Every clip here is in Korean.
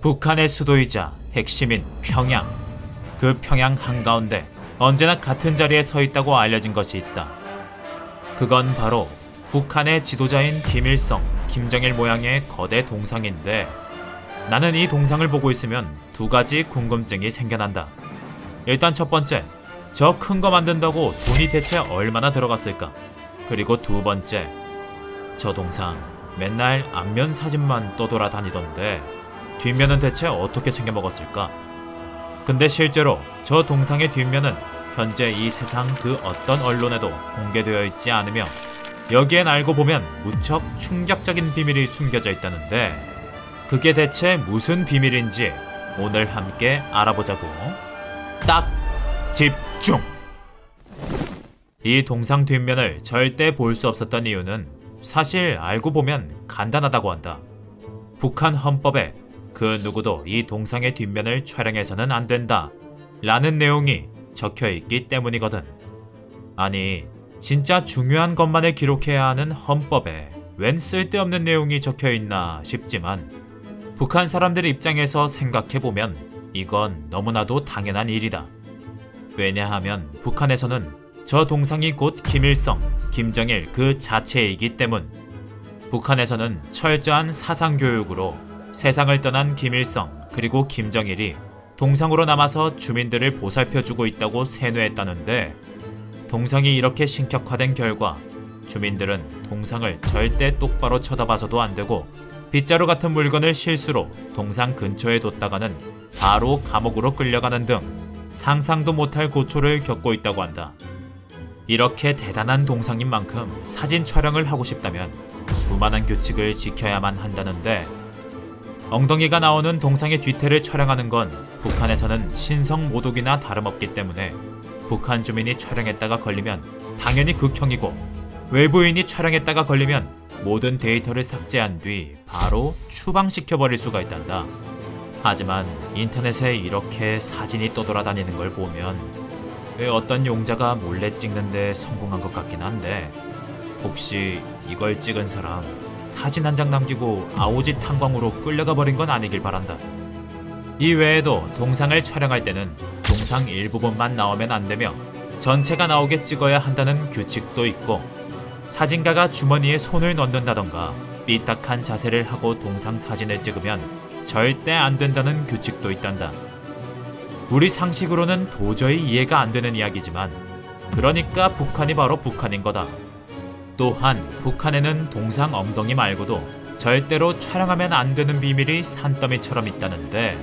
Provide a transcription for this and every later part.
북한의 수도이자 핵심인 평양. 그 평양 한가운데 언제나 같은 자리에 서 있다고 알려진 것이 있다. 그건 바로 북한의 지도자인 김일성, 김정일 모양의 거대 동상인데, 나는 이 동상을 보고 있으면 두 가지 궁금증이 생겨난다. 일단 첫 번째, 저 큰 거 만든다고 돈이 대체 얼마나 들어갔을까? 그리고 두 번째, 저 동상 맨날 앞면 사진만 떠돌아다니던데 뒷면은 대체 어떻게 챙겨먹었을까? 근데 실제로 저 동상의 뒷면은 현재 이 세상 그 어떤 언론에도 공개되어 있지 않으며, 여기엔 알고 보면 무척 충격적인 비밀이 숨겨져 있다는데, 그게 대체 무슨 비밀인지 오늘 함께 알아보자고. 딱 집중! 이 동상 뒷면을 절대 볼 수 없었던 이유는 사실 알고 보면 간단하다고 한다. 북한 헌법에 그 누구도 이 동상의 뒷면을 촬영해서는 안 된다 라는 내용이 적혀있기 때문이거든. 아니, 진짜 중요한 것만을 기록해야 하는 헌법에 웬 쓸데없는 내용이 적혀있나 싶지만, 북한 사람들 입장에서 생각해보면 이건 너무나도 당연한 일이다. 왜냐하면 북한에서는 저 동상이 곧 김일성, 김정일 그 자체이기 때문. 북한에서는 철저한 사상교육으로 세상을 떠난 김일성 그리고 김정일이 동상으로 남아서 주민들을 보살펴주고 있다고 세뇌했다는데, 동상이 이렇게 신격화된 결과 주민들은 동상을 절대 똑바로 쳐다봐서도 안되고, 빗자루 같은 물건을 실수로 동상 근처에 뒀다가는 바로 감옥으로 끌려가는 등 상상도 못할 고초를 겪고 있다고 한다. 이렇게 대단한 동상인 만큼 사진 촬영을 하고 싶다면 수많은 규칙을 지켜야만 한다는데, 엉덩이가 나오는 동상의 뒤태를 촬영하는 건 북한에서는 신성 모독이나 다름없기 때문에 북한 주민이 촬영했다가 걸리면 당연히 극형이고, 외부인이 촬영했다가 걸리면 모든 데이터를 삭제한 뒤 바로 추방시켜버릴 수가 있단다. 하지만 인터넷에 이렇게 사진이 떠돌아다니는 걸 보면 왜 어떤 용자가 몰래 찍는데 성공한 것 같긴 한데, 혹시 이걸 찍은 사람 사진 한 장 남기고 아오지 탄광으로 끌려가 버린 건 아니길 바란다. 이 외에도 동상을 촬영할 때는 동상 일부분만 나오면 안 되며 전체가 나오게 찍어야 한다는 규칙도 있고, 사진가가 주머니에 손을 넣는다던가 삐딱한 자세를 하고 동상 사진을 찍으면 절대 안 된다는 규칙도 있단다. 우리 상식으로는 도저히 이해가 안 되는 이야기지만, 그러니까 북한이 바로 북한인 거다. 또한 북한에는 동상 엉덩이 말고도 절대로 촬영하면 안 되는 비밀이 산더미처럼 있다는데,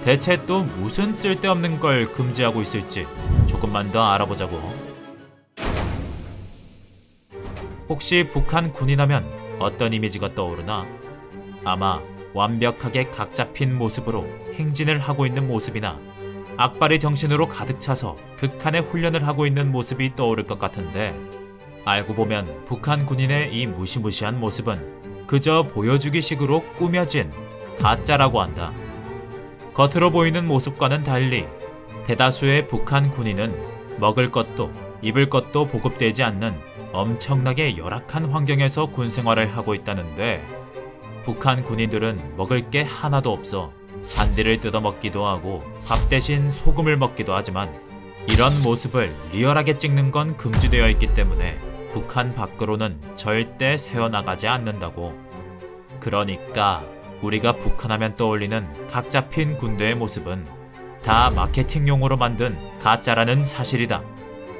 대체 또 무슨 쓸데없는 걸 금지하고 있을지 조금만 더 알아보자고. 혹시 북한 군인하면 어떤 이미지가 떠오르나? 아마 완벽하게 각 잡힌 모습으로 행진을 하고 있는 모습이나 악바리 정신으로 가득 차서 극한의 훈련을 하고 있는 모습이 떠오를 것 같은데, 알고 보면 북한 군인의 이 무시무시한 모습은 그저 보여주기식으로 꾸며진 가짜라고 한다. 겉으로 보이는 모습과는 달리 대다수의 북한 군인은 먹을 것도 입을 것도 보급되지 않는 엄청나게 열악한 환경에서 군생활을 하고 있다는데, 북한 군인들은 먹을 게 하나도 없어 잔디를 뜯어먹기도 하고 밥 대신 소금을 먹기도 하지만, 이런 모습을 리얼하게 찍는 건 금지되어 있기 때문에 북한 밖으로는 절대 새어나가지 않는다고. 그러니까 우리가 북한하면 떠올리는 각 잡힌 군대의 모습은 다 마케팅용으로 만든 가짜라는 사실이다.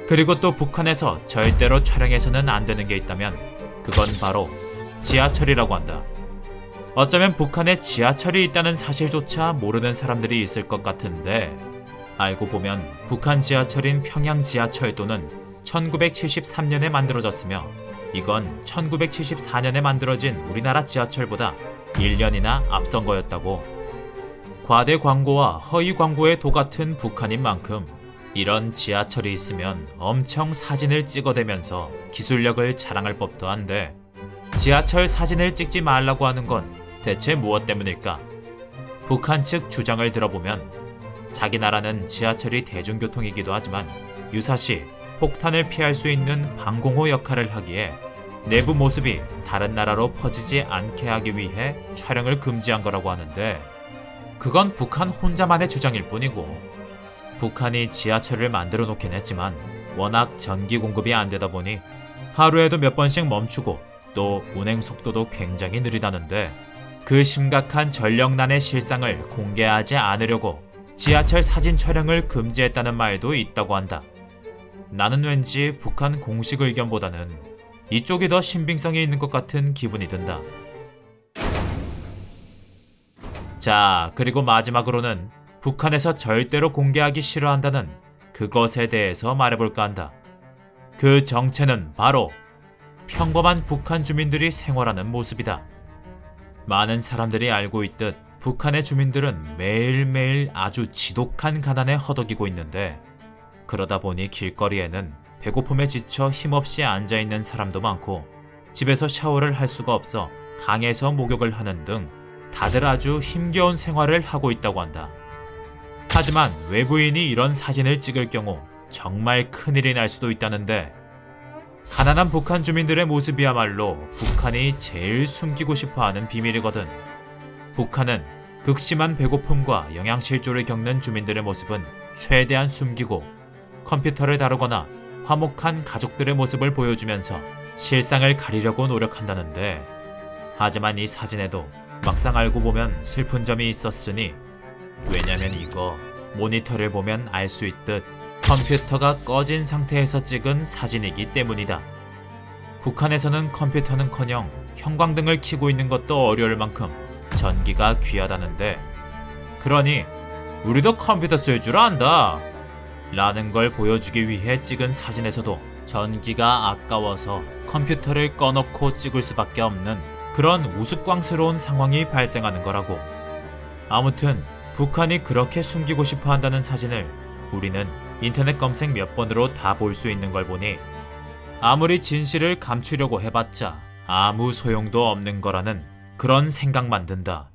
그리고 또 북한에서 절대로 촬영해서는 안 되는 게 있다면 그건 바로 지하철이라고 한다. 어쩌면 북한에 지하철이 있다는 사실조차 모르는 사람들이 있을 것 같은데, 알고 보면 북한 지하철인 평양 지하철도는 1973년에 만들어졌으며, 이건 1974년에 만들어진 우리나라 지하철보다 1년이나 앞선 거였다고. 과대 광고와 허위 광고의 도 같은 북한인 만큼 이런 지하철이 있으면 엄청 사진을 찍어대면서 기술력을 자랑할 법도 한데, 지하철 사진을 찍지 말라고 하는 건 대체 무엇 때문일까? 북한 측 주장을 들어보면 자기 나라는 지하철이 대중교통이기도 하지만 유사시 폭탄을 피할 수 있는 방공호 역할을 하기에 내부 모습이 다른 나라로 퍼지지 않게 하기 위해 촬영을 금지한 거라고 하는데, 그건 북한 혼자만의 주장일 뿐이고, 북한이 지하철을 만들어 놓긴 했지만 워낙 전기 공급이 안 되다 보니 하루에도 몇 번씩 멈추고 또 운행 속도도 굉장히 느리다는데, 그 심각한 전력난의 실상을 공개하지 않으려고 지하철 사진 촬영을 금지했다는 말도 있다고 한다. 나는 왠지 북한 공식 의견보다는 이쪽이 더 신빙성이 있는 것 같은 기분이 든다. 자, 그리고 마지막으로는 북한에서 절대로 공개하기 싫어한다는 그것에 대해서 말해볼까 한다. 그 정체는 바로 평범한 북한 주민들이 생활하는 모습이다. 많은 사람들이 알고 있듯 북한의 주민들은 매일매일 아주 지독한 가난에 허덕이고 있는데, 그러다 보니 길거리에는 배고픔에 지쳐 힘없이 앉아있는 사람도 많고, 집에서 샤워를 할 수가 없어 강에서 목욕을 하는 등 다들 아주 힘겨운 생활을 하고 있다고 한다. 하지만 외부인이 이런 사진을 찍을 경우 정말 큰일이 날 수도 있다는데, 가난한 북한 주민들의 모습이야말로 북한이 제일 숨기고 싶어하는 비밀이거든. 북한은 극심한 배고픔과 영양실조를 겪는 주민들의 모습은 최대한 숨기고, 컴퓨터를 다루거나 화목한 가족들의 모습을 보여주면서 실상을 가리려고 노력한다는데, 하지만 이 사진에도 막상 알고 보면 슬픈 점이 있었으니, 왜냐면 이거 모니터를 보면 알 수 있듯 컴퓨터가 꺼진 상태에서 찍은 사진이기 때문이다. 북한에서는 컴퓨터는커녕 형광등을 켜고 있는 것도 어려울 만큼 전기가 귀하다는데, 그러니 우리도 컴퓨터 쓸 줄 안다 라는 걸 보여주기 위해 찍은 사진에서도 전기가 아까워서 컴퓨터를 꺼놓고 찍을 수밖에 없는 그런 우스꽝스러운 상황이 발생하는 거라고. 아무튼 북한이 그렇게 숨기고 싶어 한다는 사진을 우리는 인터넷 검색 몇 번으로 다 볼 수 있는 걸 보니, 아무리 진실을 감추려고 해봤자 아무 소용도 없는 거라는 그런 생각만 든다.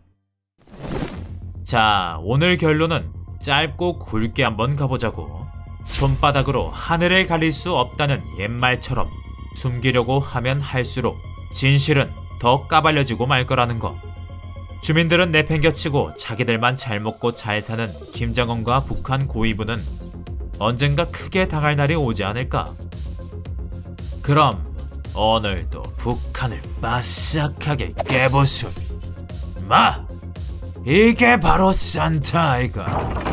자, 오늘 결론은 짧고 굵게 한번 가보자고. 손바닥으로 하늘을 가릴 수 없다는 옛말처럼 숨기려고 하면 할수록 진실은 더 까발려지고 말 거라는 거. 주민들은 내팽겨치고 자기들만 잘 먹고 잘 사는 김정은과 북한 고위부는 언젠가 크게 당할 날이 오지 않을까? 그럼 오늘도 북한을 바싹하게 깨보수. 마! 이게 바로 산타 아이가.